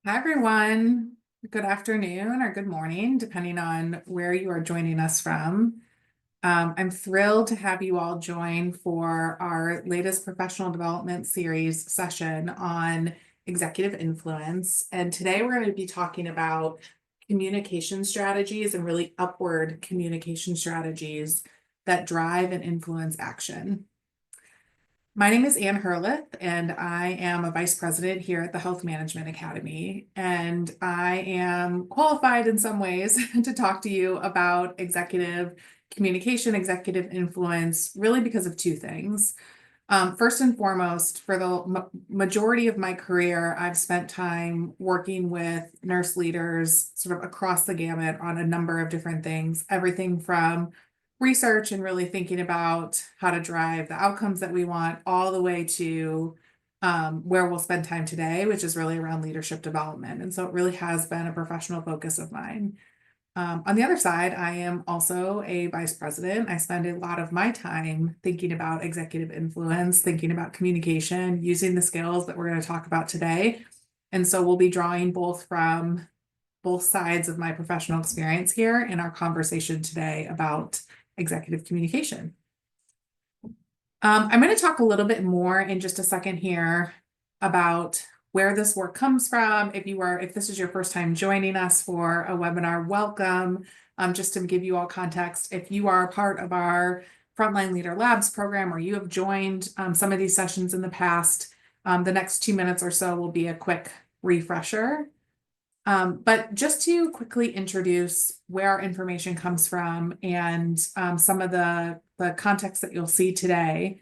Hi, everyone. Good afternoon or good morning, depending on where you are joining us from. I'm thrilled to have you all join for our latest professional development series session on executive influence. And today we're going to be talking about communication strategies and really upward communication strategies that drive and influence action. My name is Anne Herleth, and I am a vice president here at the Health Management Academy. And I am qualified in some ways to talk to you about executive communication, executive influence, really because of two things. First and foremost, for the majority of my career, I've spent time working with nurse leaders sort of across the gamut on a number of different things, everything from research and really thinking about how to drive the outcomes that we want, all the way to where we'll spend time today, which is really around leadership development. And so it really has been a professional focus of mine. On the other side, I am also a vice president. I spend a lot of my time thinking about executive influence, thinking about communication, using the skills that we're going to talk about today. And so we'll be drawing both from both sides of my professional experience here in our conversation today about executive communication. I'm going to talk a little bit more in just a second here about where this work comes from. If this is your first time joining us for a webinar, welcome. Just to give you all context, if you are a part of our Frontline Leader Labs program or you have joined some of these sessions in the past, the next 2 minutes or so will be a quick refresher. But just to quickly introduce where our information comes from and some of the context that you'll see today.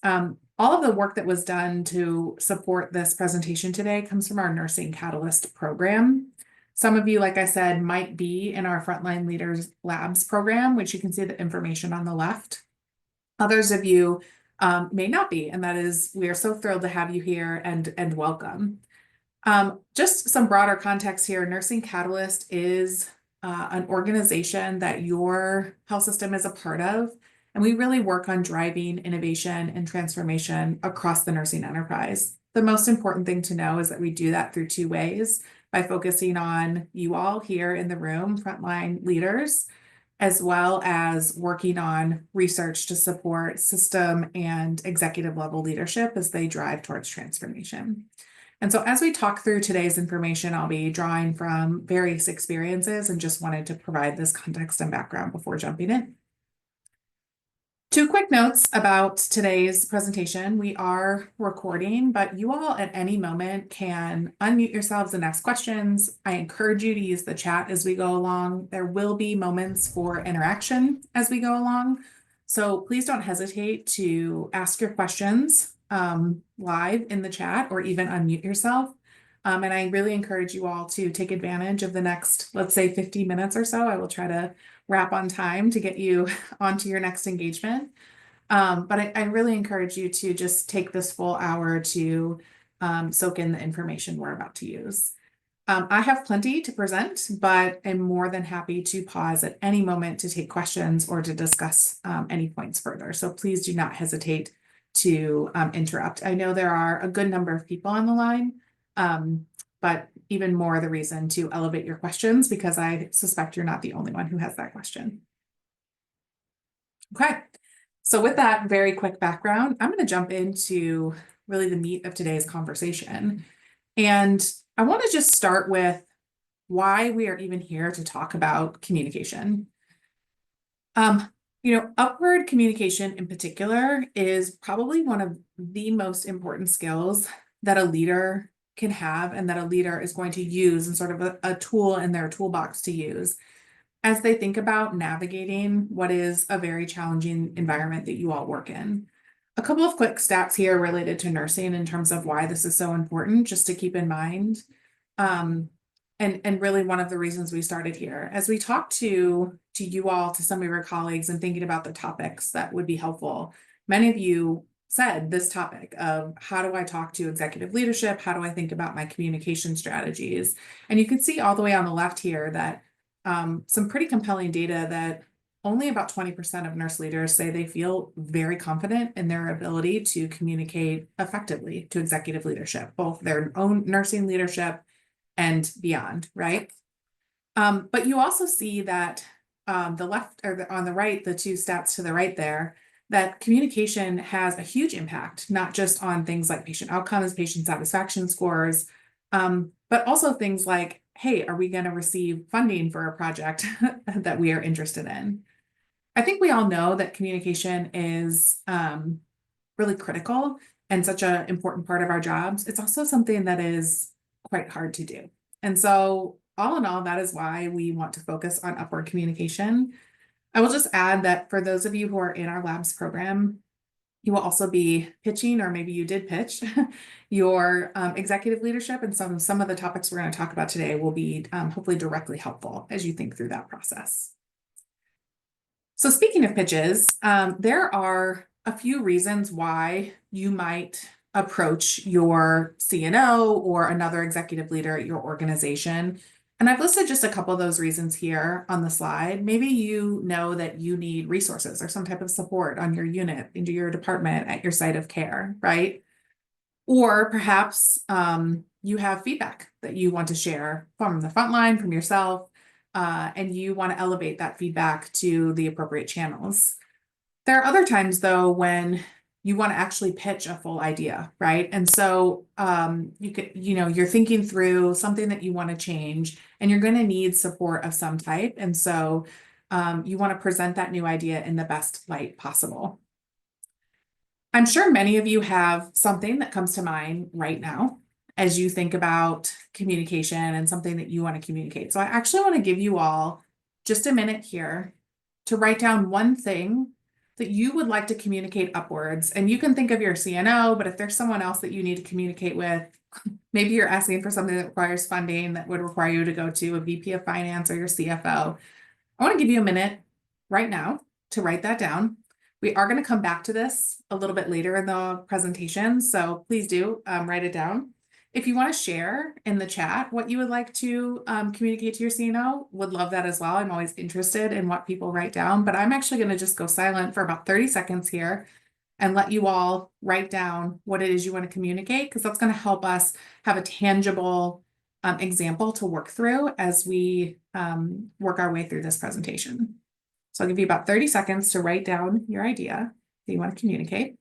All of the work that was done to support this presentation today comes from our Nursing Catalyst program. Some of you, like I said, might be in our Frontline Leaders Labs program, which you can see the information on the left. Others of you may not be, and that is, we are so thrilled to have you here and welcome. Just some broader context here. Nursing Catalyst is an organization that your health system is a part of, and we really work on driving innovation and transformation across the nursing enterprise. The most important thing to know is that we do that through two ways: by focusing on you all here in the room, frontline leaders, as well as working on research to support system and executive level leadership as they drive towards transformation. And so as we talk through today's information, I'll be drawing from various experiences and just wanted to provide this context and background before jumping in. Two quick notes about today's presentation. We are recording, but you all at any moment can unmute yourselves and ask questions. I encourage you to use the chat as we go along. There will be moments for interaction as we go along. So please don't hesitate to ask your questions live in the chat or even unmute yourself. And I really encourage you all to take advantage of the next, let's say 50 minutes or so. I will try to wrap on time to get you onto your next engagement. But I really encourage you to just take this full hour to soak in the information we're about to use. I have plenty to present, but I'm more than happy to pause at any moment to take questions or to discuss any points further. So please do not hesitate to interrupt. I know there are a good number of people on the line, but even more the reason to elevate your questions, because I suspect you're not the only one who has that question. Okay, so with that very quick background, I'm going to jump into really the meat of today's conversation. And I want to just start with why we are even here to talk about communication. Upward communication in particular is probably one of the most important skills that a leader can have and that a leader is going to use and sort of a tool in their toolbox to use as they think about navigating what is a very challenging environment that you all work in. A couple of quick stats here related to nursing in terms of why this is so important, just to keep in mind. And really one of the reasons we started here. As we talk to you all, to some of your colleagues, and thinking about the topics that would be helpful, many of you said this topic of how do I talk to executive leadership? How do I think about my communication strategies? And you can see all the way on the left here that some pretty compelling data that only about 20% of nurse leaders say they feel very confident in their ability to communicate effectively to executive leadership, both their own nursing leadership and beyond, right? But you also see that the left or on the right, the two stats to the right there, that communication has a huge impact, not just on things like patient outcomes, patient satisfaction scores, but also things like, hey, are we going to receive funding for a project that we are interested in? I think we all know that communication is really critical and such an important part of our jobs. It's also something that is quite hard to do. And so, all in all, that is why we want to focus on upward communication. I will just add that for those of you who are in our labs program, you will also be pitching, or maybe you did pitch, your executive leadership, and some of the topics we're going to talk about today will be hopefully directly helpful as you think through that process. So speaking of pitches, there are a few reasons why you might approach your CNO or another executive leader at your organization. And I've listed just a couple of those reasons here on the slide. Maybe you know that you need resources or some type of support on your unit, into your department, at your site of care, right? Or perhaps you have feedback that you want to share from the front line, from yourself, and you want to elevate that feedback to the appropriate channels. There are other times, though, when you want to actually pitch a full idea, right? And so you're thinking through something that you want to change, and you're going to need support of some type. And so you want to present that new idea in the best light possible. I'm sure many of you have something that comes to mind right now as you think about communication and something that you want to communicate. So I actually want to give you all just a minute here to write down one thing that you would like to communicate upwards. And you can think of your CNO, but if there's someone else that you need to communicate with, maybe you're asking for something that requires funding that would require you to go to a VP of finance or your CFO. I want to give you a minute right now to write that down. We are going to come back to this a little bit later in the presentation, so please do write it down. If you want to share in the chat what you would like to communicate to your CNO, would love that as well. I'm always interested in what people write down, but I'm actually going to just go silent for about 30 seconds here and let you all write down what it is you want to communicate, because that's going to help us have a tangible example to work through as we work our way through this presentation. So I'll give you about 30 seconds to write down your idea that you want to communicate.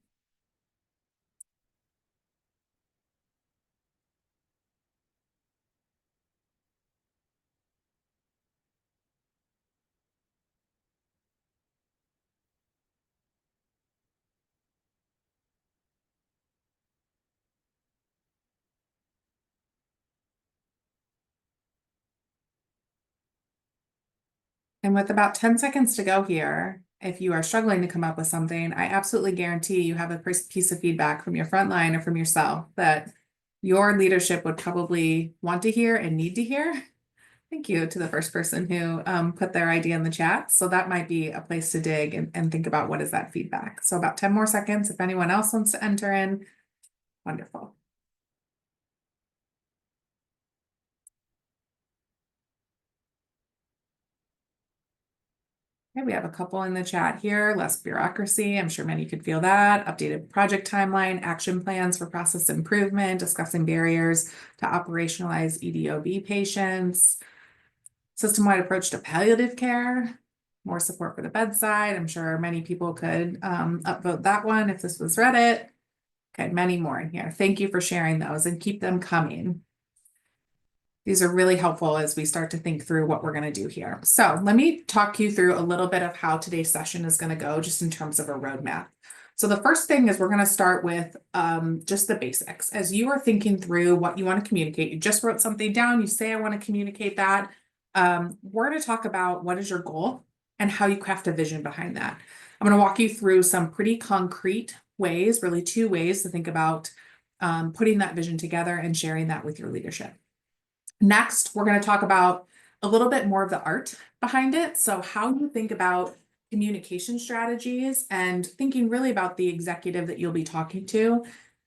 And with about 10 seconds to go here, if you are struggling to come up with something, I absolutely guarantee you have a piece of feedback from your front line or from yourself that your leadership would probably want to hear and need to hear. Thank you to the first person who put their idea in the chat. So that might be a place to dig and think about what is that feedback. So about 10 more seconds. If anyone else wants to enter in, wonderful. Okay, we have a couple in the chat here. Less bureaucracy. I'm sure many could feel that. Updated project timeline, action plans for process improvement, discussing barriers to operationalize EDOB patients, system-wide approach to palliative care, more support for the bedside. I'm sure many people could upvote that one if this was Reddit. Okay, many more in here. Thank you for sharing those and keep them coming. These are really helpful as we start to think through what we're going to do here. So let me talk you through a little bit of how today's session is going to go, just in terms of a roadmap. So the first thing is we're going to start with just the basics. As you are thinking through what you want to communicate, you just wrote something down, you say, I want to communicate that. We're going to talk about what is your goal and how you craft a vision behind that. I'm going to walk you through some pretty concrete ways, really two ways to think about putting that vision together and sharing that with your leadership. Next, we're going to talk about a little bit more of the art behind it. So how you think about communication strategies and thinking really about the executive that you'll be talking to.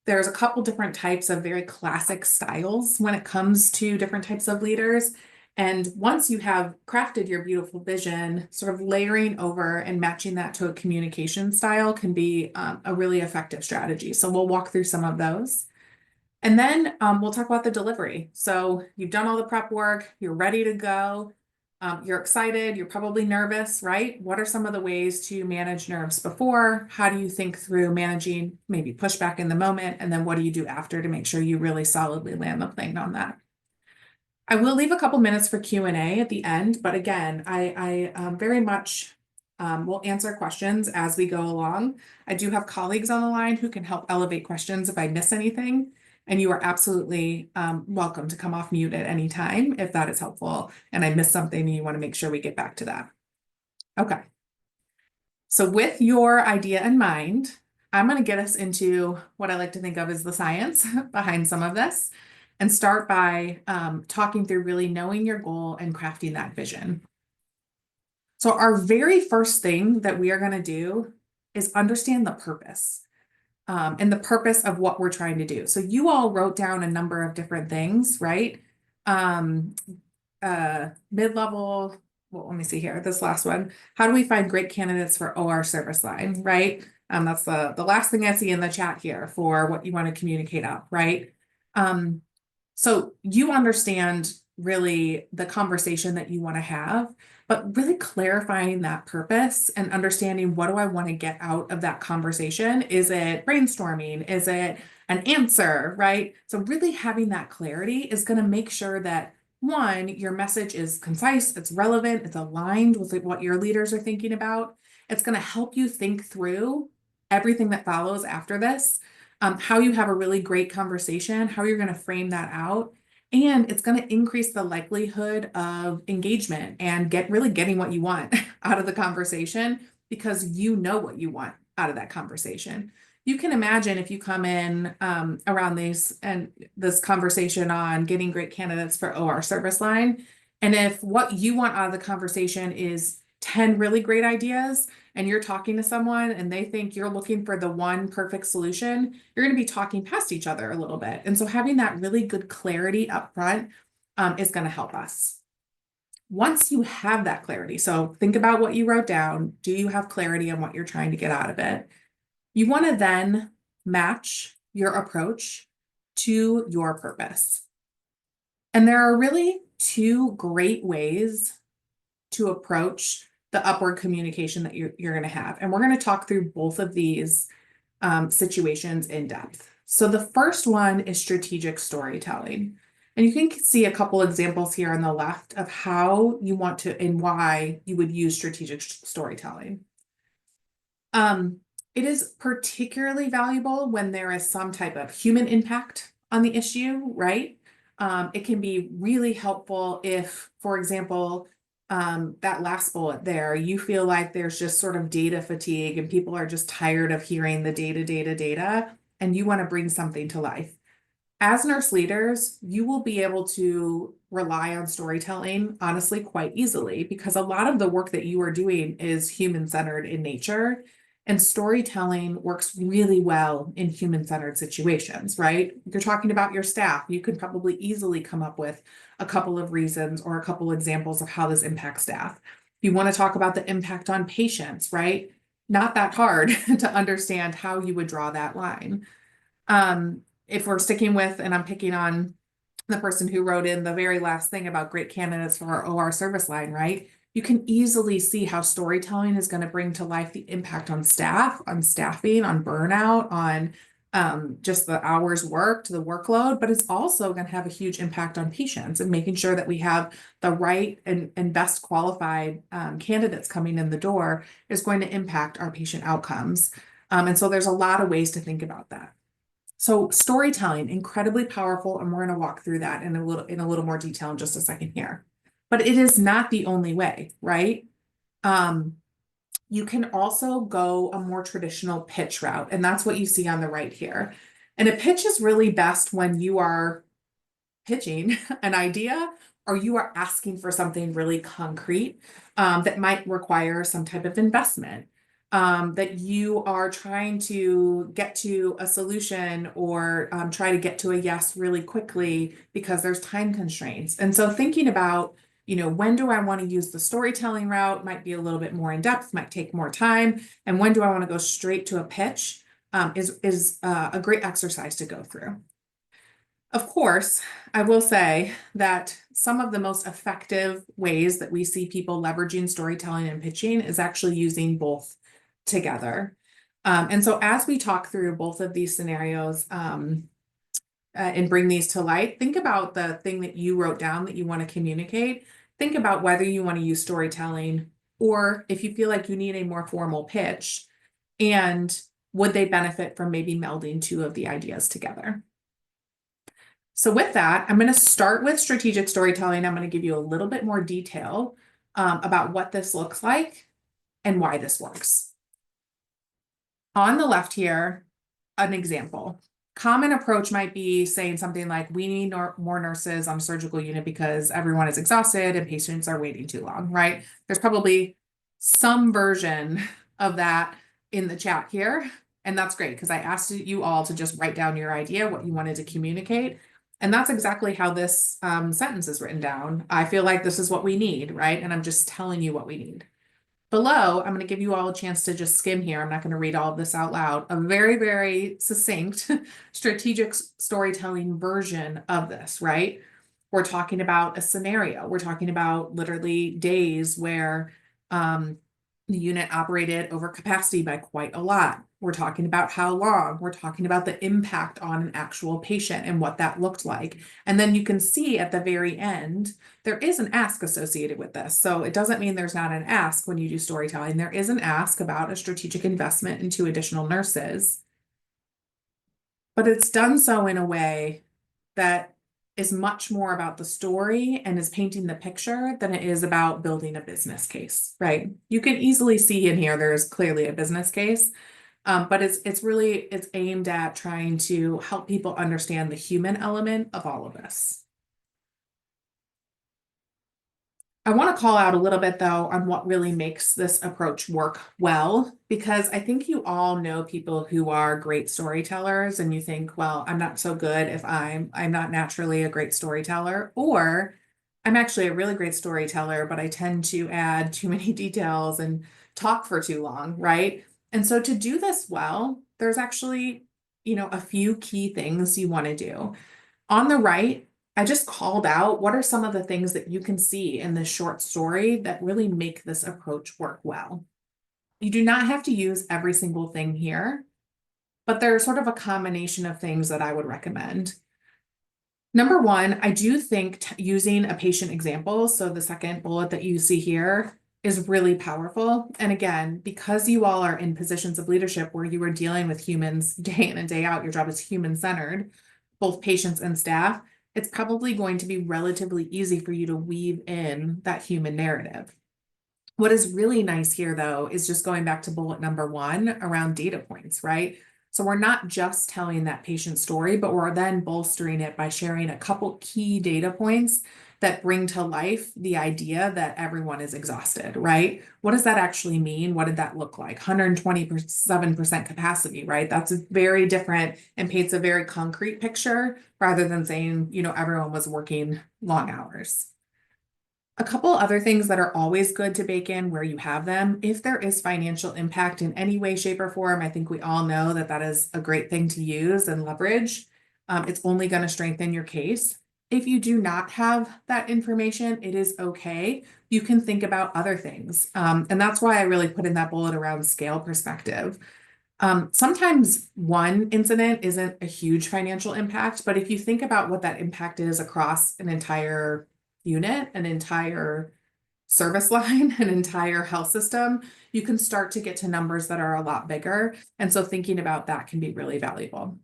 There's a couple different types of very classic styles when it comes to different types of leaders. And once you have crafted your beautiful vision, sort of layering over and matching that to a communication style can be a really effective strategy. So we'll walk through some of those. And then we'll talk about the delivery. So you've done all the prep work, you're ready to go. You're excited, you're probably nervous, right? What are some of the ways to manage nerves before? How do you think through managing maybe pushback in the moment? And then what do you do after to make sure you really solidly land the plane on that? I will leave a couple minutes for Q&A at the end, but again, I very much will answer questions as we go along. I do have colleagues on the line who can help elevate questions if I miss anything. And you are absolutely welcome to come off mute at any time if that is helpful and I missed something and you want to make sure we get back to that. Okay. So with your idea in mind, I'm going to get us into what I like to think of as the science behind some of this and start by talking through really knowing your goal and crafting that vision. So our very first thing that we are going to do is understand the purpose. And the purpose of what we're trying to do. So you all wrote down a number of different things, right? Mid-level, well, let me see here, this last one. How do we find great candidates for OR service line, right? That's the last thing I see in the chat here for what you want to communicate up, right? So you understand really the conversation that you want to have, but really clarifying that purpose and understanding what do I want to get out of that conversation? Is it brainstorming? Is it an answer, right? So really having that clarity is going to make sure that one, your message is concise, it's relevant, it's aligned with what your leaders are thinking about. It's going to help you think through everything that follows after this, how you have a really great conversation, how you're going to frame that out. And it's going to increase the likelihood of engagement and really getting what you want out of the conversation because you know what you want out of that conversation. You can imagine if you come in around this conversation on getting great candidates for OR service line, and if what you want out of the conversation is 10 really great ideas, and you're talking to someone and they think you're looking for the one perfect solution, you're going to be talking past each other a little bit. And so having that really good clarity up front is going to help us. Once you have that clarity, so think about what you wrote down. Do you have clarity on what you're trying to get out of it? You want to then match your approach to your purpose. And there are really two great ways to approach the upward communication that you're going to have. And we're going to talk through both of these situations in depth. So the first one is strategic storytelling. And you can see a couple examples here on the left of how you want to and why you would use strategic storytelling. It is particularly valuable when there is some type of human impact on the issue, right? It can be really helpful if, for example, that last bullet there, you feel like there's just sort of data fatigue and people are just tired of hearing the data, and you want to bring something to life. As nurse leaders, you will be able to rely on storytelling, honestly, quite easily, because a lot of the work that you are doing is human-centered in nature. And storytelling works really well in human-centered situations, right? If you're talking about your staff, you could probably easily come up with a couple of reasons or a couple examples of how this impacts staff. If you want to talk about the impact on patients, right? Not that hard to understand how you would draw that line. If we're sticking with, and I'm picking on the person who wrote in the very last thing about great candidates for our OR service line, right? You can easily see how storytelling is going to bring to life the impact on staff, on staffing, on burnout, on just the hours worked, the workload, but it's also going to have a huge impact on patients and making sure that we have the right and best qualified candidates coming in the door is going to impact our patient outcomes. And so there's a lot of ways to think about that. So storytelling, incredibly powerful, and we're going to walk through that in a little more detail in just a second here. But it is not the only way, right? You can also go a more traditional pitch route, and that's what you see on the right here. And a pitch is really best when you are pitching an idea or you are asking for something really concrete that might require some type of investment. That you are trying to get to a solution or try to get to a yes really quickly because there's time constraints. And so thinking about, when do I want to use the storytelling route might be a little bit more in depth, might take more time. And when do I want to go straight to a pitch is a great exercise to go through. Of course, I will say that some of the most effective ways that we see people leveraging storytelling and pitching is actually using both together. And so as we talk through both of these scenarios, and bring these to light, think about the thing that you wrote down that you want to communicate. Think about whether you want to use storytelling or if you feel like you need a more formal pitch, and would they benefit from maybe melding two of the ideas together. So with that, I'm going to start with strategic storytelling. I'm going to give you a little bit more detail about what this looks like and why this works. On the left here, an example. Common approach might be saying something like, we need more nurses on a surgical unit because everyone is exhausted and patients are waiting too long, right? There's probably some version of that in the chat here. And that's great because I asked you all to just write down your idea, what you wanted to communicate. And that's exactly how this sentence is written down. I feel like this is what we need, right? And I'm just telling you what we need. Below, I'm going to give you all a chance to just skim here. I'm not going to read all of this out loud. A very, very succinct strategic storytelling version of this, right? We're talking about a scenario. We're talking about literally days where the unit operated over capacity by quite a lot. We're talking about how long. We're talking about the impact on an actual patient and what that looked like. And then you can see at the very end, there is an ask associated with this. So it doesn't mean there's not an ask when you do storytelling. There is an ask about a strategic investment into additional nurses, but it's done so in a way that is much more about the story and is painting the picture than it is about building a business case, right? You can easily see in here, there is clearly a business case, but it's aimed at trying to help people understand the human element of all of this. I want to call out a little bit though on what really makes this approach work well, because I think you all know people who are great storytellers and you think, well, I'm not so good if I'm not naturally a great storyteller, or I'm actually a really great storyteller, but I tend to add too many details and talk for too long, right? And so to do this well, there's actually, a few key things you want to do. On the right, I just called out what are some of the things that you can see in this short story that really make this approach work well. You do not have to use every single thing here, but there's sort of a combination of things that I would recommend. Number one, I do think using a patient example, so the second bullet that you see here, is really powerful. And again, because you all are in positions of leadership where you are dealing with humans day in and day out, your job is human-centered, both patients and staff, it's probably going to be relatively easy for you to weave in that human narrative. What is really nice here, though, is just going back to bullet number one around data points, right? So we're not just telling that patient story, but we're then bolstering it by sharing a couple key data points that bring to life the idea that everyone is exhausted, right? What does that actually mean? What did that look like? 127% capacity, right? That's very different and paints a very concrete picture rather than saying, everyone was working long hours. A couple other things that are always good to bake in where you have them, if there is financial impact in any way, shape, or form, I think we all know that that is a great thing to use and leverage. It's only going to strengthen your case. If you do not have that information, it is okay. You can think about other things. And that's why I really put in that bullet around scale perspective. Sometimes one incident isn't a huge financial impact, but if you think about what that impact is across an entire unit, an entire service line, an entire health system, you can start to get to numbers that are a lot bigger. And so thinking about that can be really valuable.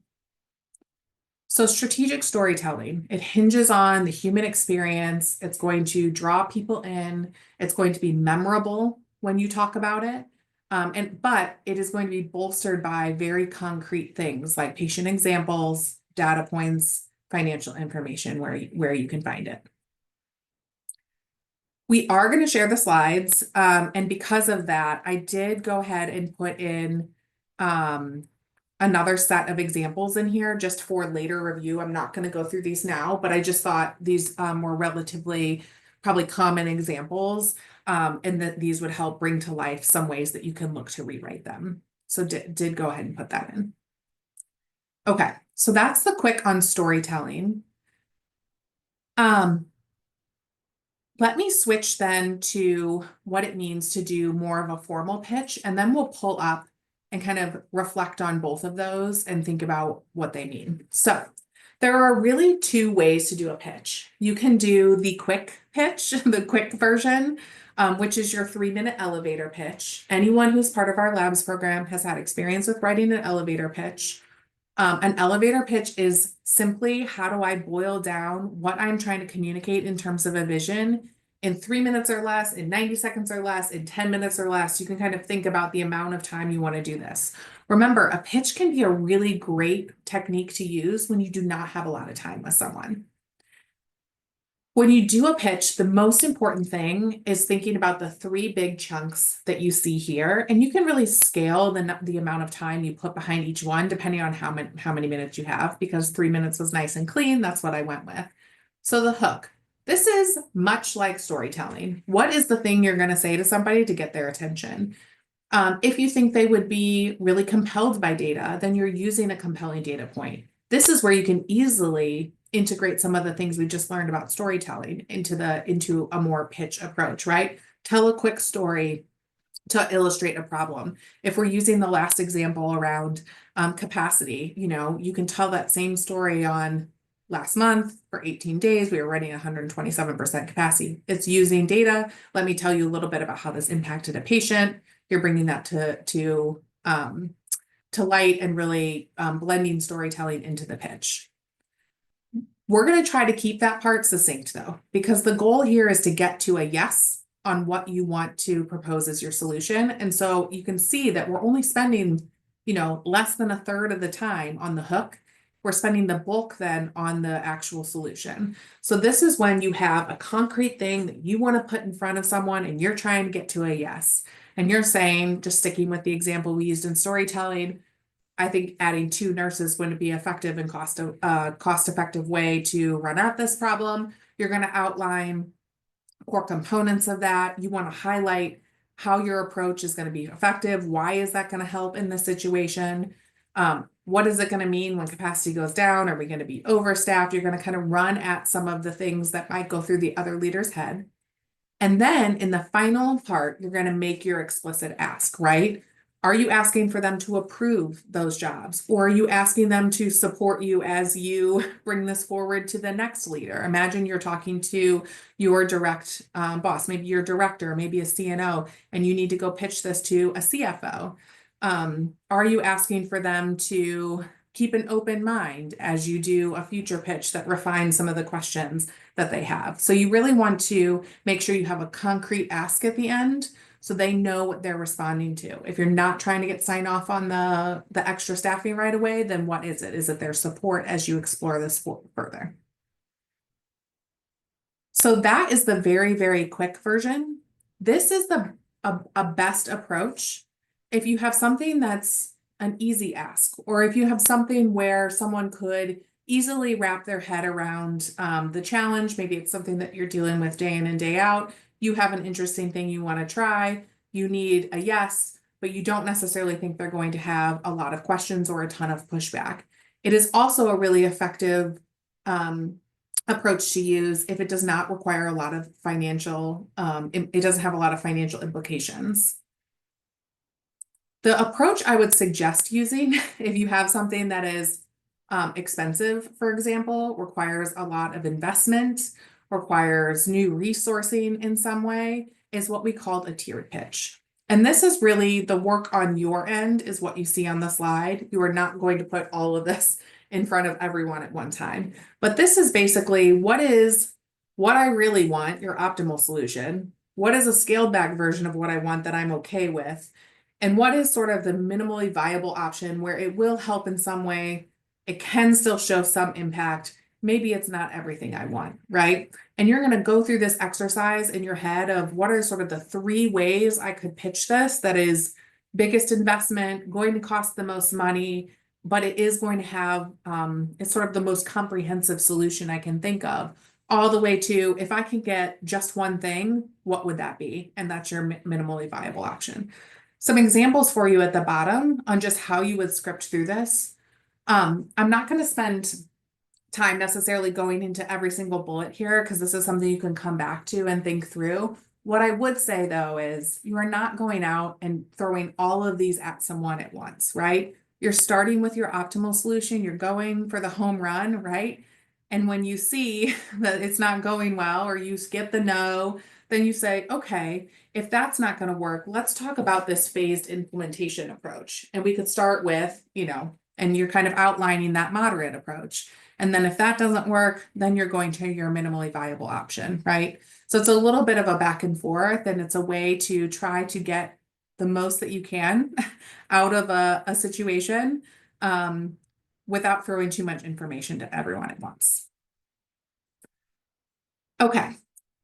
So strategic storytelling, it hinges on the human experience. It's going to draw people in. It's going to be memorable when you talk about it. But it is going to be bolstered by very concrete things like patient examples, data points, financial information where you can find it. We are going to share the slides. And because of that, I did go ahead and put in another set of examples in here just for later review. I'm not going to go through these now, but I just thought these were relatively probably common examples, and that these would help bring to life some ways that you can look to rewrite them. So did go ahead and put that in. Okay, so that's the quick on storytelling. Um, Let me switch then to what it means to do more of a formal pitch, and then we'll pull up and kind of reflect on both of those and think about what they mean. So there are really two ways to do a pitch. You can do the quick pitch, the quick version, which is your 3-minute elevator pitch. Anyone who's part of our labs program has had experience with writing an elevator pitch. An elevator pitch is simply how do I boil down what I'm trying to communicate in terms of a vision in 3 minutes or less, in 90 seconds or less, in 10 minutes or less. You can kind of think about the amount of time you want to do this. Remember, a pitch can be a really great technique to use when you do not have a lot of time with someone. When you do a pitch, the most important thing is thinking about the 3 big chunks that you see here. And you can really scale the amount of time you put behind each one, depending on how many minutes you have, because 3 minutes was nice and clean. That's what I went with. So the hook. This is much like storytelling. What is the thing you're going to say to somebody to get their attention? If you think they would be really compelled by data, then you're using a compelling data point. This is where you can easily integrate some of the things we just learned about storytelling into a more pitch approach, right? Tell a quick story to illustrate a problem. If we're using the last example around capacity, you can tell that same story on last month for 18 days, we were running 127% capacity. It's using data. Let me tell you a little bit about how this impacted a patient. You're bringing that to light and really blending storytelling into the pitch. We're going to try to keep that part succinct though, because the goal here is to get to a yes on what you want to propose as your solution. And so you can see that we're only spending, less than a third of the time on the hook. We're spending the bulk then on the actual solution. So this is when you have a concrete thing that you want to put in front of someone and you're trying to get to a yes. And you're saying, just sticking with the example we used in storytelling, I think adding 2 nurses wouldn't be effective and cost-effective way to run out this problem. You're going to outline core components of that. You want to highlight how your approach is going to be effective. Why is that going to help in this situation? What is it going to mean when capacity goes down? Are we going to be overstaffed? You're going to kind of run at some of the things that might go through the other leader's head. And then in the final part, you're going to make your explicit ask, right? Are you asking for them to approve those jobs? Or are you asking them to support you as you bring this forward to the next leader? Imagine you're talking to your direct boss, maybe your director, maybe a CNO, and you need to go pitch this to a CFO. Are you asking for them to keep an open mind as you do a future pitch that refines some of the questions that they have? So you really want to make sure you have a concrete ask at the end so they know what they're responding to. If you're not trying to get sign off on the extra staffing right away, then what is it? Is it their support as you explore this further? So that is the very, very quick version. This is a best approach. If you have something that's an easy ask, or if you have something where someone could easily wrap their head around the challenge, maybe it's something that you're dealing with day in and day out, you have an interesting thing you want to try, you need a yes, but you don't necessarily think they're going to have a lot of questions or a ton of pushback. It is also a really effective approach to use if it does not require a lot of financial, it doesn't have a lot of financial implications. The approach I would suggest using if you have something that is expensive, for example, requires a lot of investment, requires new resourcing in some way, is what we call a tiered pitch. And this is really the work on your end is what you see on the slide. You are not going to put all of this in front of everyone at one time. But this is basically what I really want, your optimal solution. What is a scaled back version of what I want that I'm okay with? And what is sort of the minimally viable option where it will help in some way? It can still show some impact. Maybe it's not everything I want, right? And you're going to go through this exercise in your head of what are sort of the 3 ways I could pitch this that is biggest investment, going to cost the most money, but it is going to have, it's sort of the most comprehensive solution I can think of, all the way to if I can get just one thing, what would that be? And that's your minimally viable option. Some examples for you at the bottom on just how you would script through this. I'm not going to spend time necessarily going into every single bullet here because this is something you can come back to and think through. What I would say though is you are not going out and throwing all of these at someone at once, right? You're starting with your optimal solution, you're going for the home run, right? And when you see that it's not going well or you get the no, then you say, okay, if that's not going to work, let's talk about this phased implementation approach. And we could start with, and you're kind of outlining that moderate approach. And then if that doesn't work, then you're going to your minimally viable option, right? So it's a little bit of a back and forth, and it's a way to try to get the most that you can out of a situation without throwing too much information to everyone at once. Okay,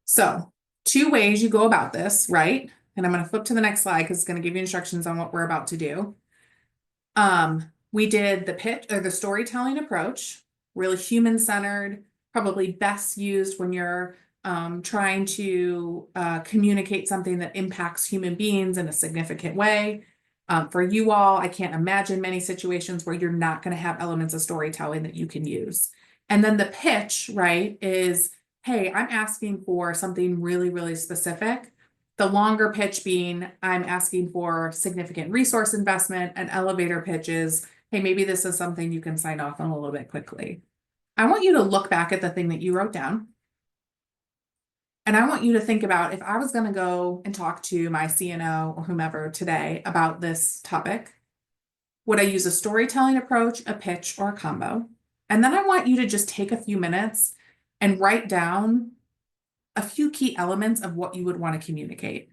so 2 ways you go about this, right? And I'm going to flip to the next slide because it's going to give you instructions on what we're about to do. We did the pitch or the storytelling approach, really human-centered, probably best used when you're trying to communicate something that impacts human beings in a significant way. For you all, I can't imagine many situations where you're not going to have elements of storytelling that you can use. And then the pitch, right, is, hey, I'm asking for something really, really specific. The longer pitch being, I'm asking for significant resource investment. An elevator pitch is, hey, maybe this is something you can sign off on a little bit quickly. I want you to look back at the thing that you wrote down. And I want you to think about if I was going to go and talk to my CNO or whomever today about this topic, would I use a storytelling approach, a pitch, or a combo? And then I want you to just take a few minutes and write down a few key elements of what you would want to communicate.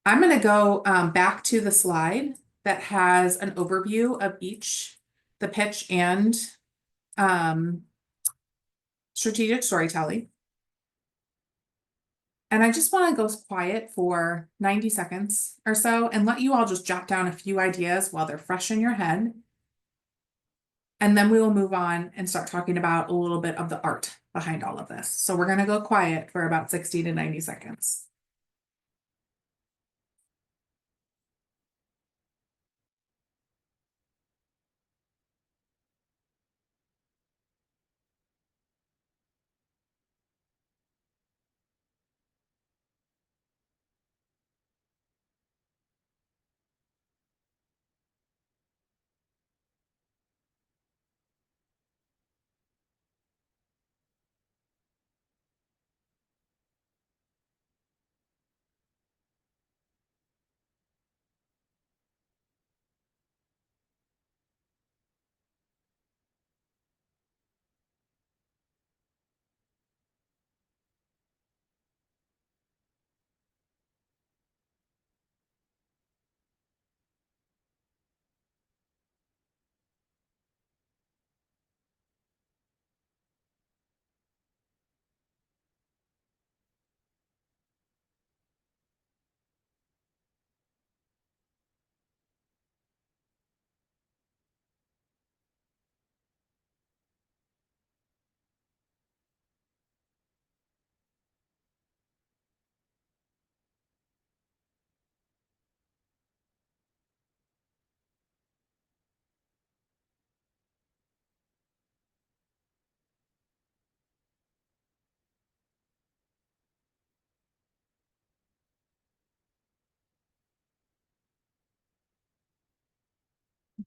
I'm going to go back to the slide that has an overview of each, the pitch and strategic storytelling. And I just want to go quiet for 90 seconds or so and let you all just jot down a few ideas while they're fresh in your head. And then we will move on and start talking about a little bit of the art behind all of this. So we're going to go quiet for about 60 to 90 seconds.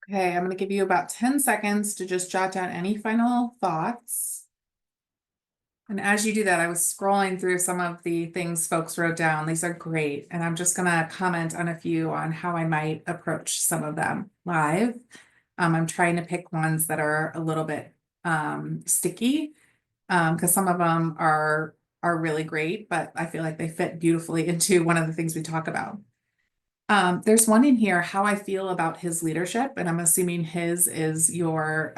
Okay, I'm going to give you about 10 seconds to just jot down any final thoughts. And as you do that, I was scrolling through some of the things folks wrote down. These are great. And I'm just going to comment on a few on how I might approach some of them live. I'm trying to pick ones that are a little bit sticky because some of them are really great, but I feel like they fit beautifully into one of the things we talk about. There's one in here, how I feel about his leadership, and I'm assuming his is your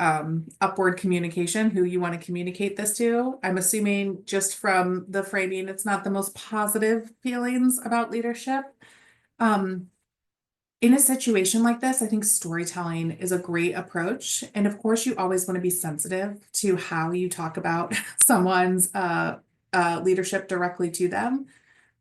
upward communication, who you want to communicate this to. I'm assuming just from the framing, it's not the most positive feelings about leadership. In a situation like this, I think storytelling is a great approach. And of course, you always want to be sensitive to how you talk about someone's leadership directly to them.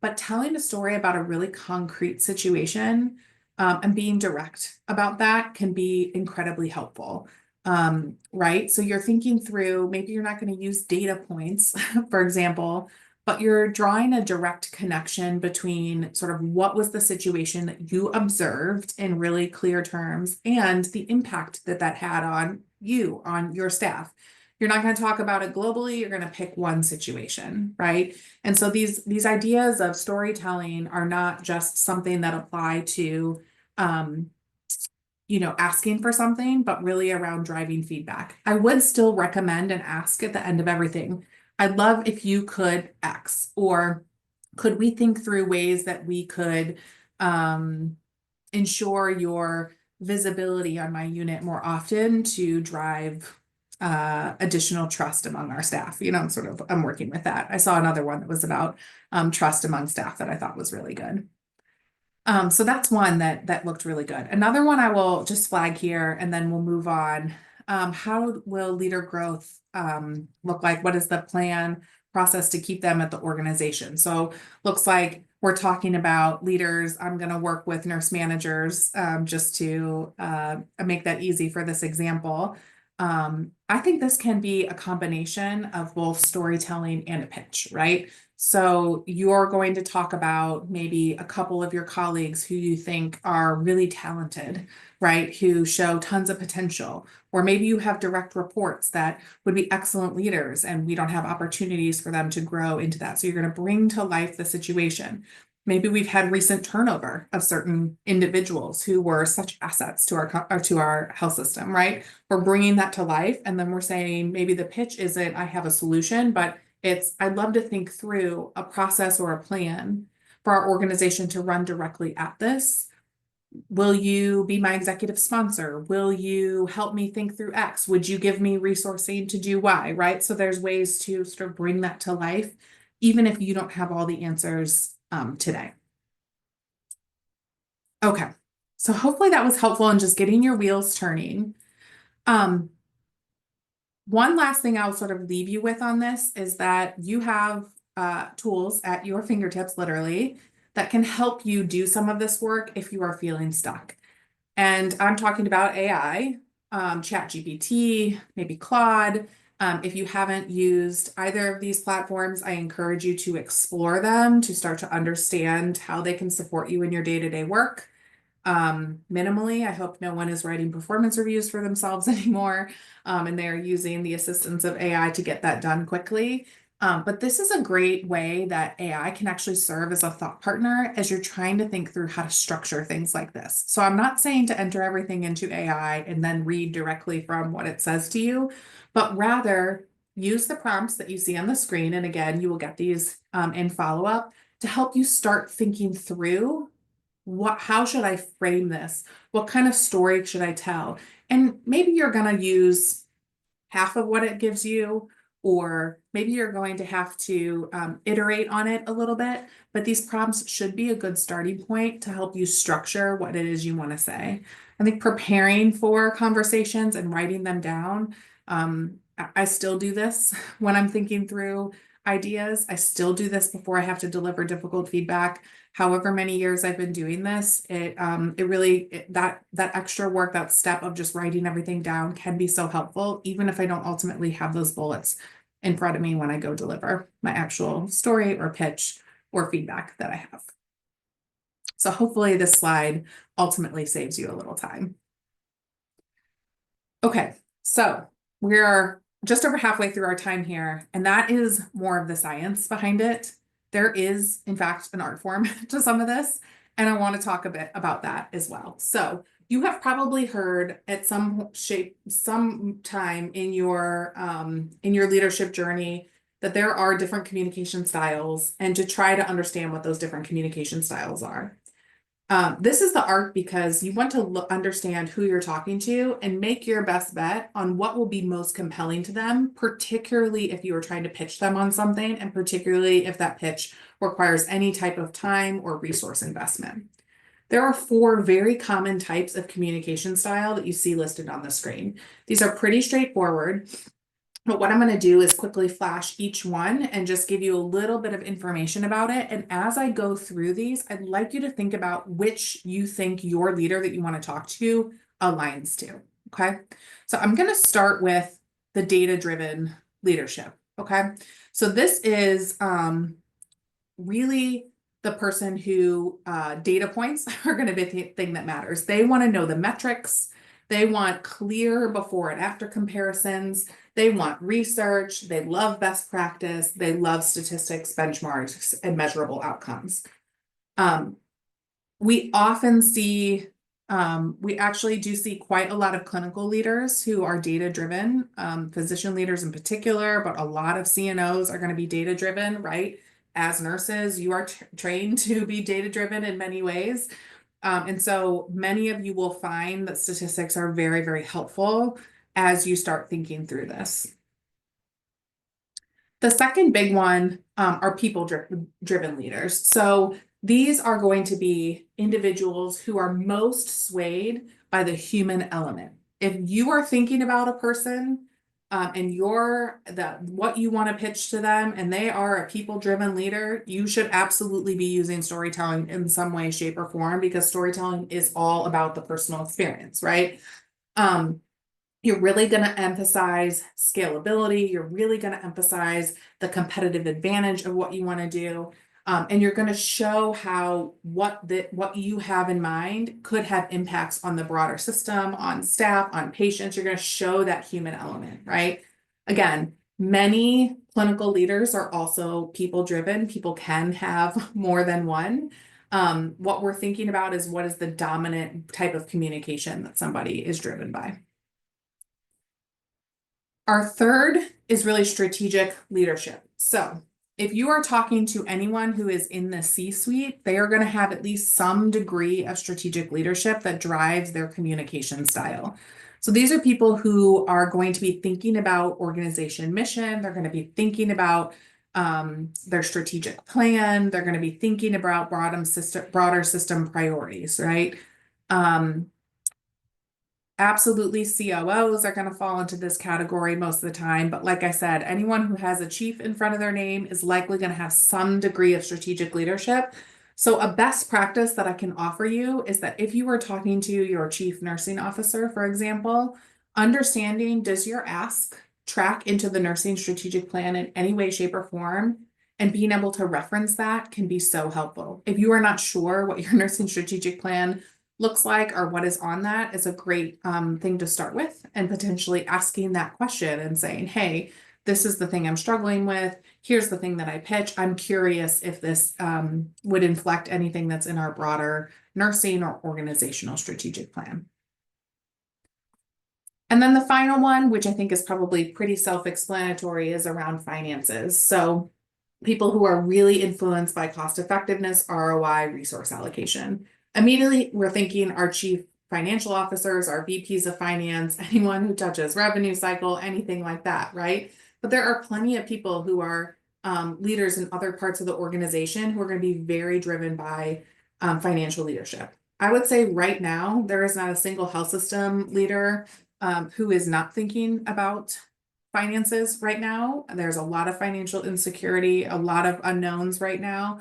But telling a story about a really concrete situation and being direct about that can be incredibly helpful. right? So you're thinking through, maybe you're not going to use data points, for example, but you're drawing a direct connection between sort of what was the situation that you observed in really clear terms and the impact that that had on you, on your staff. You're not going to talk about it globally. You're going to pick one situation, right? And so these ideas of storytelling are not just something that apply to, asking for something, but really around driving feedback. I would still recommend and ask at the end of everything, I'd love if you could X, or could we think through ways that we could ensure your visibility on my unit more often to drive additional trust among our staff. I'm working with that. I saw another one that was about trust among staff that I thought was really good. So that's one that looked really good. Another one I will just flag here and then we'll move on. How will leader growth look like? What is the plan process to keep them at the organization? So looks like we're talking about leaders. I'm going to work with nurse managers just to make that easy for this example. I think this can be a combination of both storytelling and a pitch, right? So you're going to talk about maybe a couple of your colleagues who you think are really talented, right? Who show tons of potential. Or maybe you have direct reports that would be excellent leaders and we don't have opportunities for them to grow into that. So you're going to bring to life the situation. Maybe we've had recent turnover of certain individuals who were such assets to our health system, right? We're bringing that to life. And then we're saying maybe the pitch isn't, I have a solution, but I'd love to think through a process or a plan for our organization to run directly at this. Will you be my executive sponsor? Will you help me think through X? Would you give me resourcing to do Y, right? So there's ways to sort of bring that to life, even if you don't have all the answers today. Okay, so hopefully that was helpful in just getting your wheels turning. One last thing I'll sort of leave you with on this is that you have tools at your fingertips, literally, that can help you do some of this work if you are feeling stuck. And I'm talking about AI, ChatGPT, maybe Claude. If you haven't used either of these platforms, I encourage you to explore them to start to understand how they can support you in your day-to-day work. Minimally, I hope no one is writing performance reviews for themselves anymore, and they're using the assistance of AI to get that done quickly. But this is a great way that AI can actually serve as a thought partner as you're trying to think through how to structure things like this. So I'm not saying to enter everything into AI and then read directly from what it says to you, but rather use the prompts that you see on the screen. And again, you will get these in follow-up to help you start thinking through how should I frame this? What kind of story should I tell? And maybe you're going to use half of what it gives you, or maybe you're going to have to iterate on it a little bit, but these prompts should be a good starting point to help you structure what it is you want to say. I think preparing for conversations and writing them down, I still do this when I'm thinking through ideas. I still do this before I have to deliver difficult feedback. However many years I've been doing this, that extra work, that step of just writing everything down can be so helpful, even if I don't ultimately have those bullets in front of me when I go deliver my actual story or pitch or feedback that I have. So hopefully this slide ultimately saves you a little time. Okay, so we're just over halfway through our time here, and that is more of the science behind it. There is, in fact, an art form to some of this, and I want to talk a bit about that as well. So you have probably heard at some time in your leadership journey that there are different communication styles, and to try to understand what those different communication styles are. This is the art because you want to understand who you're talking to and make your best bet on what will be most compelling to them, particularly if you are trying to pitch them on something, and particularly if that pitch requires any type of time or resource investment. There are 4 very common types of communication style that you see listed on the screen. These are pretty straightforward. But what I'm going to do is quickly flash each one and just give you a little bit of information about it. And as I go through these, I'd like you to think about which you think your leader that you want to talk to aligns to. Okay. So I'm going to start with the data-driven leadership. Okay. So this is really the person who data points are going to be the thing that matters. They want to know the metrics. They want clear before and after comparisons. They want research. They love best practice. They love statistics, benchmarks, and measurable outcomes. We often see, we actually do see quite a lot of clinical leaders who are data-driven, physician leaders in particular, but a lot of CNOs are going to be data-driven, right? As nurses, you are trained to be data-driven in many ways. And so many of you will find that statistics are very, very helpful as you start thinking through this. The second big one are people-driven leaders. So these are going to be individuals who are most swayed by the human element. If you are thinking about a person and what you want to pitch to them, and they are a people-driven leader, you should absolutely be using storytelling in some way, shape, or form, because storytelling is all about the personal experience, right? You're really going to emphasize scalability. You're really going to emphasize the competitive advantage of what you want to do. And you're going to show how what you have in mind could have impacts on the broader system, on staff, on patients. You're going to show that human element, right? Again, many clinical leaders are also people-driven. People can have more than one. What we're thinking about is what is the dominant type of communication that somebody is driven by. Our third is really strategic leadership. So if you are talking to anyone who is in the C-suite, they are going to have at least some degree of strategic leadership that drives their communication style. So these are people who are going to be thinking about organization mission. They're going to be thinking about their strategic plan. They're going to be thinking about broader system priorities, right? Absolutely, COOs are going to fall into this category most of the time. But like I said, anyone who has a chief in front of their name is likely going to have some degree of strategic leadership. So a best practice that I can offer you is that if you were talking to your chief nursing officer, for example, understanding, does your ask track into the nursing strategic plan in any way, shape, or form? And being able to reference that can be so helpful. If you are not sure what your nursing strategic plan looks like or what is on that, is a great thing to start with, and potentially asking that question and saying, hey, this is the thing I'm struggling with. Here's the thing that I pitch. I'm curious if this would inflect anything that's in our broader nursing or organizational strategic plan. And then the final one, which I think is probably pretty self-explanatory, is around finances. So people who are really influenced by cost effectiveness, ROI, resource allocation. Immediately, we're thinking our chief financial officers, our VPs of finance, anyone who touches revenue cycle, anything like that, right? But there are plenty of people who are leaders in other parts of the organization who are going to be very driven by financial leadership. I would say right now, there is not a single health system leader who is not thinking about finances right now. There's a lot of financial insecurity, a lot of unknowns right now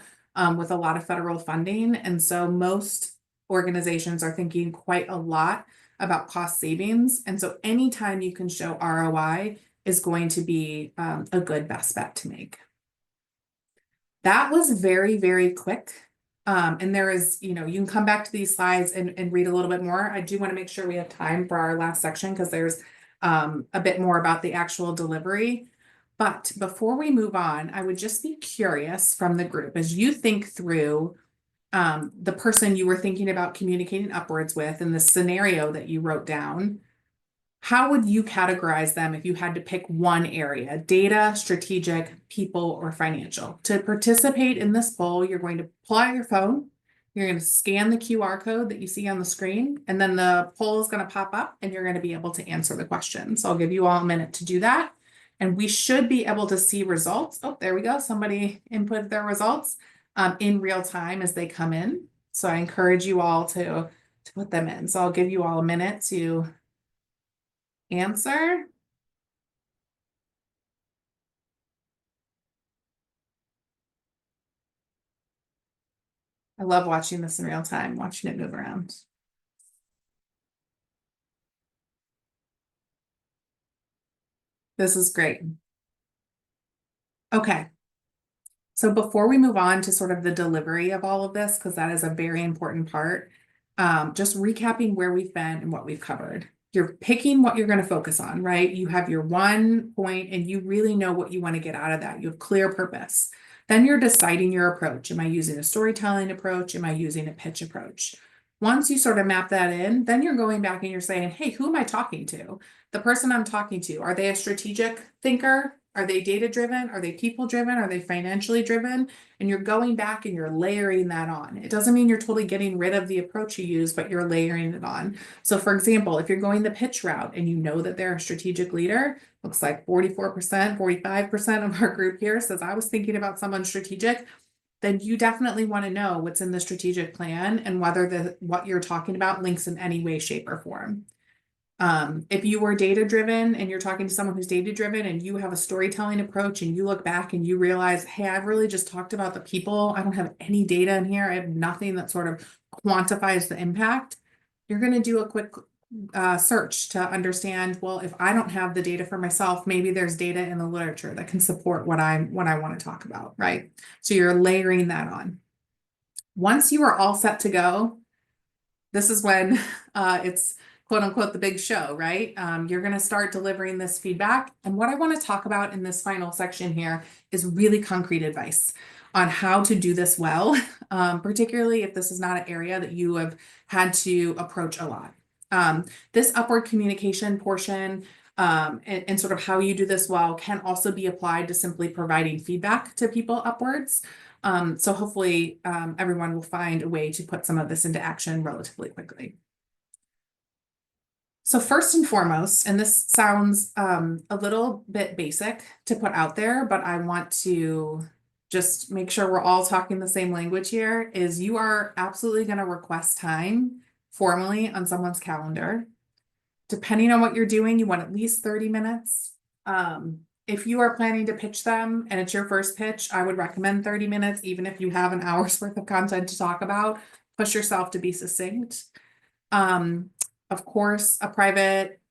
with a lot of federal funding. And so most organizations are thinking quite a lot about cost savings. And so anytime you can show ROI is going to be a good best bet to make. That was very, very quick. And there is, you can come back to these slides and read a little bit more. I do want to make sure we have time for our last section because there's a bit more about the actual delivery. But before we move on, I would just be curious from the group, as you think through the person you were thinking about communicating upwards with in the scenario that you wrote down, how would you categorize them if you had to pick one area: data, strategic, people, or financial? To participate in this poll, you're going to pull out your phone, you're going to scan the QR code that you see on the screen, and then the poll is going to pop up and you're going to be able to answer the question. So I'll give you all a minute to do that. And we should be able to see results. Oh, there we go. Somebody input their results in real time as they come in. So I encourage you all to put them in. So I'll give you all a minute to answer. I love watching this in real time, watching it move around. This is great. Okay. So before we move on to sort of the delivery of all of this, because that is a very important part, just recapping where we've been and what we've covered. You're picking what you're going to focus on, right? You have your one point and you really know what you want to get out of that. You have clear purpose. Then you're deciding your approach. Am I using a storytelling approach? Am I using a pitch approach? Once you sort of map that in, then you're going back and you're saying, hey, who am I talking to? The person I'm talking to, are they a strategic thinker? Are they data driven? Are they people driven? Are they financially driven? And you're going back and you're layering that on. It doesn't mean you're totally getting rid of the approach you use, but you're layering it on. So for example, if you're going the pitch route and you know that they're a strategic leader, looks like 44%, 45% of our group here says I was thinking about someone strategic, then you definitely want to know what's in the strategic plan and whether what you're talking about links in any way, shape, or form. If you were data driven and you're talking to someone who's data driven and you have a storytelling approach and you look back and you realize, hey, I've really just talked about the people. I don't have any data in here. I have nothing that sort of quantifies the impact. You're going to do a quick search to understand, well, if I don't have the data for myself, maybe there's data in the literature that can support what I want to talk about, right? So you're layering that on. Once you are all set to go, this is when it's quote unquote the big show, right? You're going to start delivering this feedback. And what I want to talk about in this final section here is really concrete advice on how to do this well, particularly if this is not an area that you have had to approach a lot. This upward communication portion and sort of how you do this well can also be applied to simply providing feedback to people upwards. So hopefully everyone will find a way to put some of this into action relatively quickly. So first and foremost, and this sounds a little bit basic to put out there, but I want to just make sure we're all talking the same language here, is you are absolutely going to request time formally on someone's calendar. Depending on what you're doing, you want at least 30 minutes. If you are planning to pitch them and it's your first pitch, I would recommend 30 minutes, even if you have an hour's worth of content to talk about. Push yourself to be succinct. Of course, a private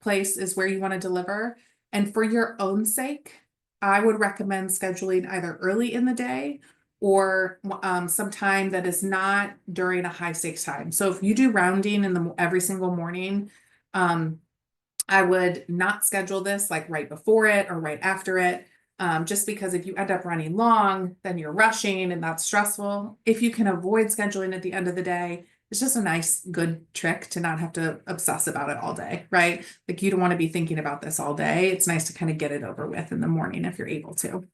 place is where you want to deliver. And for your own sake, I would recommend scheduling either early in the day or some time that is not during a high stakes time. So if you do rounding in every single morning, I would not schedule this like right before it or right after it, just because if you end up running long, then you're rushing and that's stressful. If you can avoid scheduling at the end of the day, it's just a nice, good trick to not have to obsess about it all day, right? Like you don't want to be thinking about this all day. It's nice to kind of get it over with in the morning if you're able to.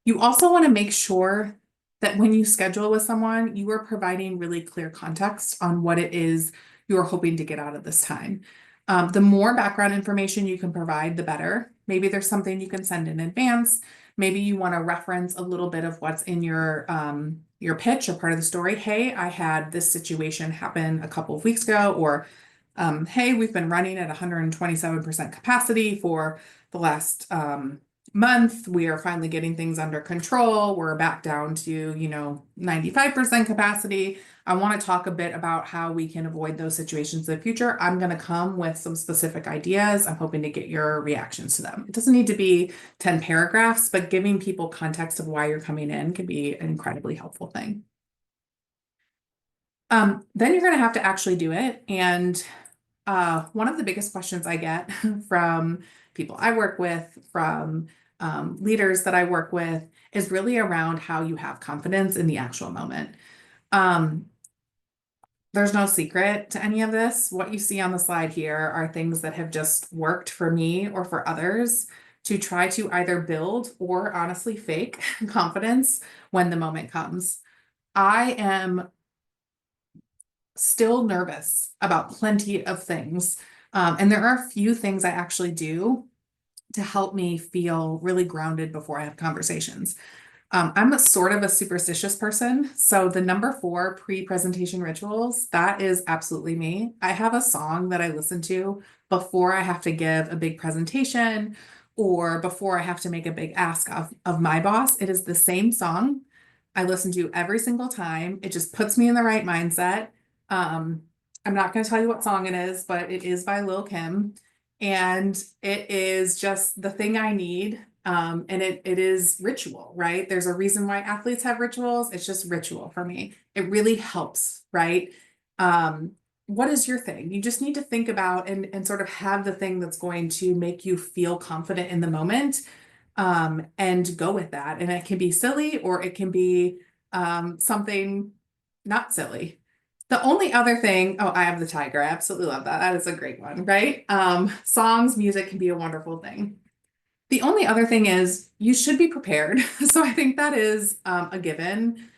You also want to make sure that when you schedule with someone, you are providing really clear context on what it is you're hoping to get out of this time. The more background information you can provide, the better. Maybe there's something you can send in advance. Maybe you want to reference a little bit of what's in your pitch or part of the story. Hey, I had this situation happen a couple of weeks ago, or hey, we've been running at 127% capacity for the last month. We are finally getting things under control. We're back down to, 95% capacity. I want to talk a bit about how we can avoid those situations in the future. I'm going to come with some specific ideas. I'm hoping to get your reactions to them. It doesn't need to be 10 paragraphs, but giving people context of why you're coming in can be an incredibly helpful thing. Then you're going to have to actually do it. And one of the biggest questions I get from people I work with, from leaders that I work with, is really around how you have confidence in the actual moment. There's no secret to any of this. What you see on the slide here are things that have just worked for me or for others to try to either build or honestly fake confidence when the moment comes. I am still nervous about plenty of things. And there are a few things I actually do to help me feel really grounded before I have conversations. I'm a sort of a superstitious person. So the number 4 pre-presentation rituals, that is absolutely me. I have a song that I listen to before I have to give a big presentation or before I have to make a big ask of my boss. It is the same song I listen to every single time. It just puts me in the right mindset. I'm not going to tell you what song it is, but it is by Lil Kim. and it is just the thing I need. And it is ritual, right? There's a reason why athletes have rituals. It's just ritual for me. It really helps, right? Um, what is your thing? You just need to think about and sort of have the thing that's going to make you feel confident in the moment, and go with that. And it can be silly or it can be something not silly. The only other thing, oh, I have the tiger. I absolutely love that. That is a great one, right? Songs, music can be a wonderful thing. The only other thing is you should be prepared. So I think that is a given,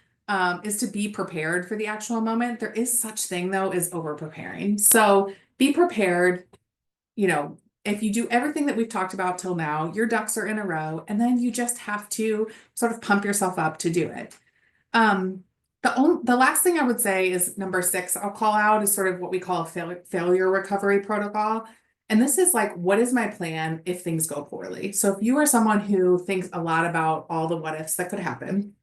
is to be prepared for the actual moment. There is such thing though as over preparing. So be prepared, you know, if you do everything that we've talked about till now, your ducks are in a row, and then you just have to sort of pump yourself up to do it. Um, the last thing I would say is number 6, I'll call out, is sort of what we call a failure recovery protocol. And this is like, what is my plan if things go poorly? So if you are someone who thinks a lot about all the what ifs that could happen,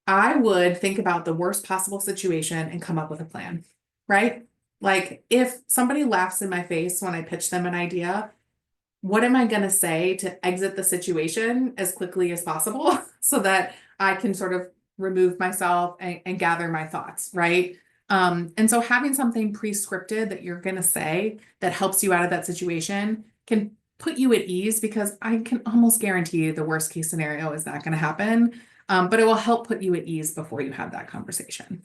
I would think about the worst possible situation and come up with a plan, right? Like if somebody laughs in my face when I pitch them an idea, what am I going to say to exit the situation as quickly as possible so that I can sort of remove myself and gather my thoughts, right? And so having something pre-scripted that you're going to say that helps you out of that situation can put you at ease, because I can almost guarantee you the worst case scenario is not going to happen. But it will help put you at ease before you have that conversation.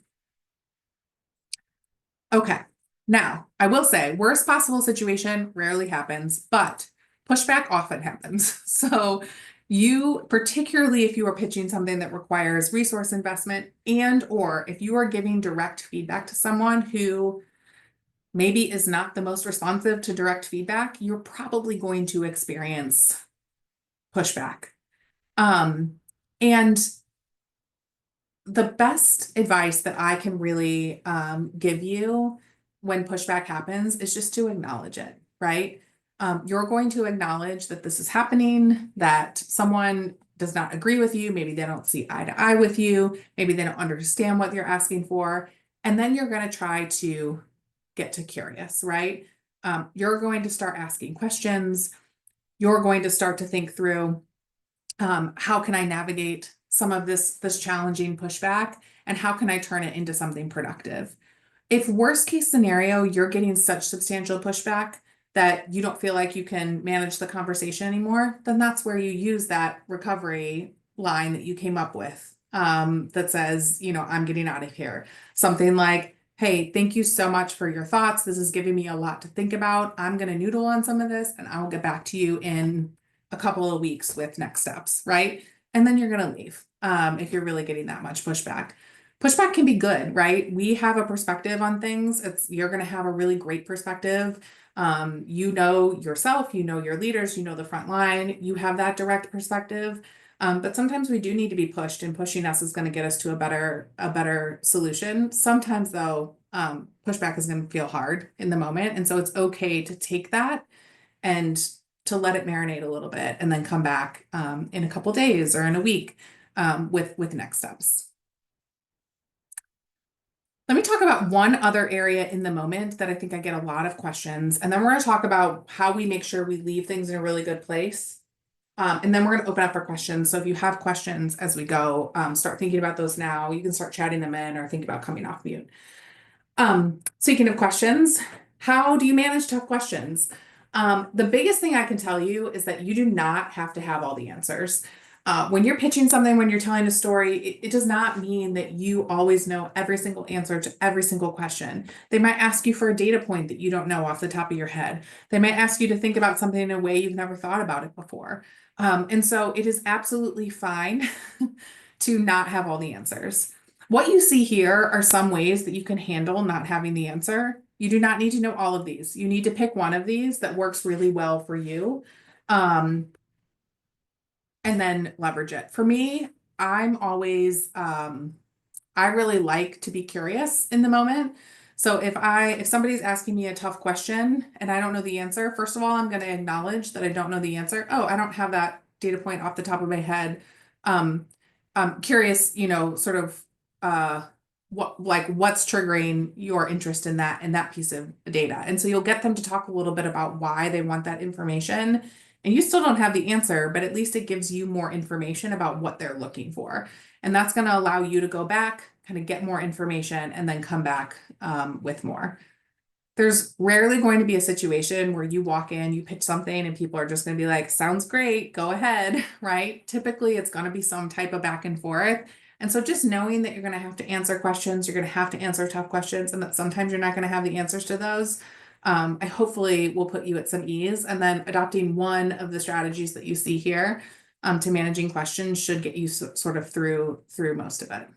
Okay. Now, I will say worst possible situation rarely happens, but pushback often happens. So you, particularly if you are pitching something that requires resource investment, and or if you are giving direct feedback to someone who maybe is not the most responsive to direct feedback, you're probably going to experience pushback. And the best advice that I can really give you when pushback happens is just to acknowledge it, right? You're going to acknowledge that this is happening, that someone does not agree with you. Maybe they don't see eye to eye with you. Maybe they don't understand what you're asking for. And then you're going to try to get to curious, right? You're going to start asking questions. You're going to start to think through, how can I navigate some of this challenging pushback, and how can I turn it into something productive? If worst case scenario, you're getting such substantial pushback that you don't feel like you can manage the conversation anymore, then that's where you use that recovery line that you came up with, that says, I'm getting out of here. Something like, hey, thank you so much for your thoughts. This is giving me a lot to think about. I'm going to noodle on some of this and I will get back to you in a couple of weeks with next steps, right? And then you're going to leave, if you're really getting that much pushback. Pushback can be good, right? We have a perspective on things. You're going to have a really great perspective. You know yourself, you know your leaders, you know the front line, you have that direct perspective. But sometimes we do need to be pushed, and pushing us is going to get us to a better solution. Sometimes though, pushback is going to feel hard in the moment. And so it's okay to take that and to let it marinate a little bit and then come back in a couple days or in a week with next steps. Let me talk about one other area in the moment that I think I get a lot of questions, and then we're going to talk about how we make sure we leave things in a really good place. And then we're going to open up for questions. So if you have questions as we go, start thinking about those now. You can start chatting them in or think about coming off mute. Speaking of questions, how do you manage tough questions? The biggest thing I can tell you is that you do not have to have all the answers. When you're pitching something, when you're telling a story, it does not mean that you always know every single answer to every single question. They might ask you for a data point that you don't know off the top of your head. They might ask you to think about something in a way you've never thought about it before. And so it is absolutely fine to not have all the answers. What you see here are some ways that you can handle not having the answer. You do not need to know all of these. You need to pick one of these that works really well for you. And then leverage it. For me, I'm always, I really like to be curious in the moment. So if somebody's asking me a tough question and I don't know the answer, first of all, I'm going to acknowledge that I don't know the answer. Oh, I don't have that data point off the top of my head. I'm curious, sort of, what's triggering your interest in that piece of data. And so you'll get them to talk a little bit about why they want that information. And you still don't have the answer, but at least it gives you more information about what they're looking for. And that's going to allow you to go back, kind of get more information, and then come back with more. There's rarely going to be a situation where you walk in, you pitch something, and people are just going to be like, sounds great, go ahead, right? Typically, it's going to be some type of back and forth. And so just knowing that you're going to have to answer questions, you're going to have to answer tough questions, and that sometimes you're not going to have the answers to those, I hopefully will put you at some ease. And then adopting one of the strategies that you see here to managing questions should get you sort of through most of it.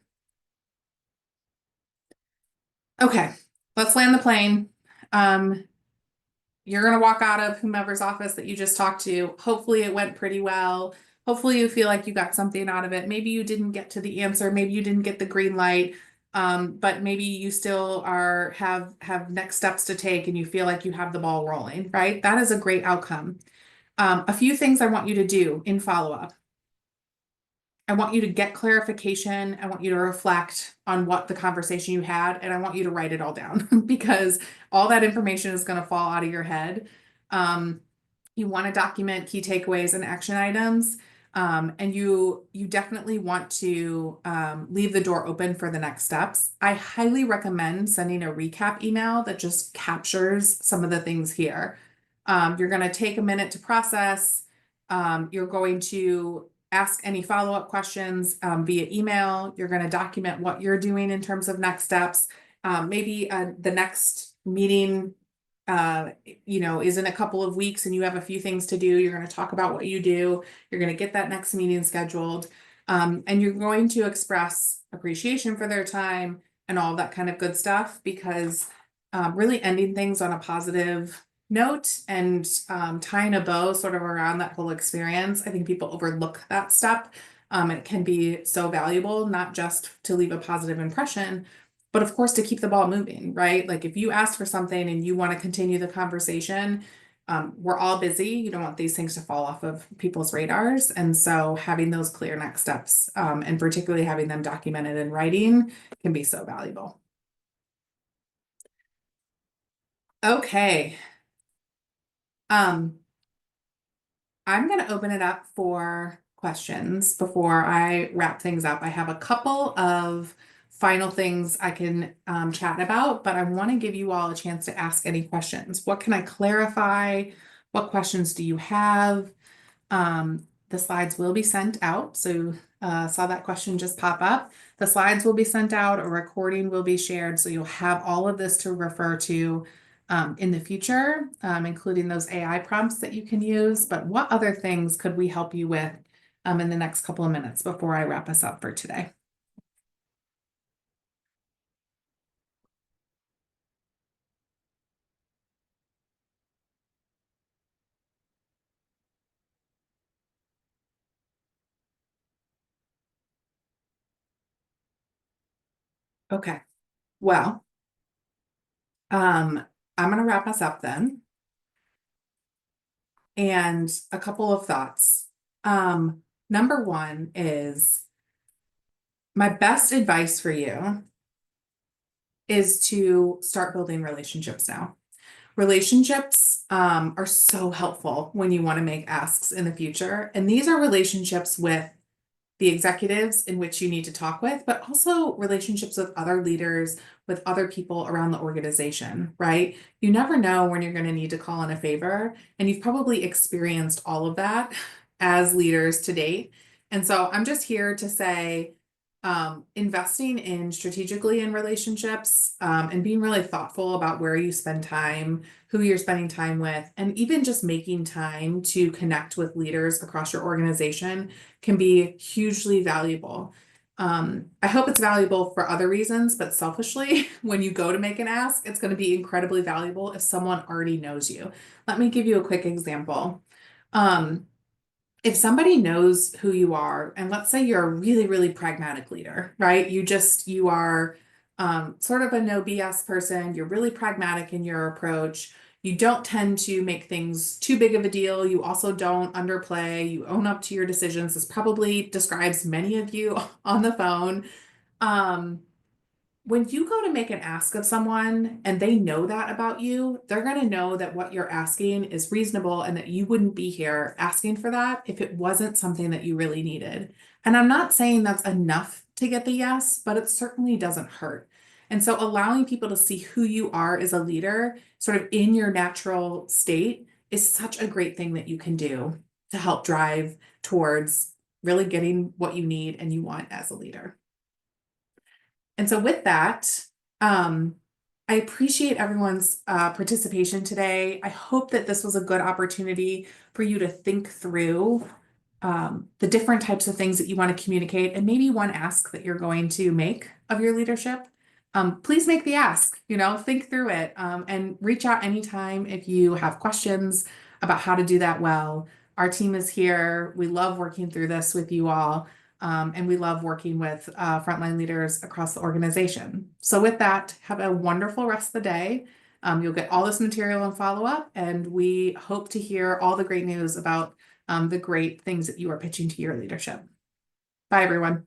Okay, let's land the plane. You're going to walk out of whomever's office that you just talked to. Hopefully it went pretty well. Hopefully you feel like you got something out of it. Maybe you didn't get to the answer. Maybe you didn't get the green light. But maybe you still have next steps to take and you feel like you have the ball rolling, right? That is a great outcome. A few things I want you to do in follow-up. I want you to get clarification. I want you to reflect on what the conversation you had, and I want you to write it all down because all that information is going to fall out of your head. You want to document key takeaways and action items, and you definitely want to leave the door open for the next steps. I highly recommend sending a recap email that just captures some of the things here. You're going to take a minute to process. You're going to ask any follow-up questions via email. You're going to document what you're doing in terms of next steps. Maybe the next meeting, is in a couple of weeks and you have a few things to do. You're going to talk about what you do. You're going to get that next meeting scheduled. And you're going to express appreciation for their time and all that kind of good stuff because really ending things on a positive note and tying a bow sort of around that whole experience. I think people overlook that step. It can be so valuable, not just to leave a positive impression, but of course to keep the ball moving, right? Like if you asked for something and you want to continue the conversation, we're all busy. You don't want these things to fall off of people's radars. And so having those clear next steps, and particularly having them documented in writing can be so valuable. Okay. I'm going to open it up for questions before I wrap things up. I have a couple of final things I can chat about, but I want to give you all a chance to ask any questions. What can I clarify? What questions do you have? The slides will be sent out. So saw that question just pop up. The slides will be sent out, a recording will be shared. So you'll have all of this to refer to in the future, including those AI prompts that you can use. But what other things could we help you with in the next couple of minutes before I wrap us up for today? Okay, well, I'm going to wrap us up then. And a couple of thoughts. Number one is my best advice for you is to start building relationships now. Relationships are so helpful when you want to make asks in the future. And these are relationships with the executives in which you need to talk with, but also relationships with other leaders, with other people around the organization, right? You never know when you're going to need to call in a favor. And you've probably experienced all of that as leaders to date. And so I'm just here to say, investing in strategically in relationships and being really thoughtful about where you spend time, who you're spending time with, and even just making time to connect with leaders across your organization can be hugely valuable. I hope it's valuable for other reasons, but selfishly, when you go to make an ask, it's going to be incredibly valuable if someone already knows you. Let me give you a quick example. If somebody knows who you are, and let's say you're a really, really pragmatic leader, right? You are sort of a no BS person. You're really pragmatic in your approach. You don't tend to make things too big of a deal. You also don't underplay. You own up to your decisions. This probably describes many of you on the phone. when you go to make an ask of someone and they know that about you, they're going to know that what you're asking is reasonable and that you wouldn't be here asking for that if it wasn't something that you really needed. And I'm not saying that's enough to get the yes, but it certainly doesn't hurt. And so allowing people to see who you are as a leader, sort of in your natural state, is such a great thing that you can do to help drive towards really getting what you need and you want as a leader. And so with that, I appreciate everyone's participation today. I hope that this was a good opportunity for you to think through the different types of things that you want to communicate, and maybe one ask that you're going to make of your leadership. Please make the ask, think through it, and reach out anytime if you have questions about how to do that well. Our team is here. We love working through this with you all. And we love working with frontline leaders across the organization. So with that, have a wonderful rest of the day. You'll get all this material and follow up, and we hope to hear all the great news about the great things that you are pitching to your leadership. Bye, everyone.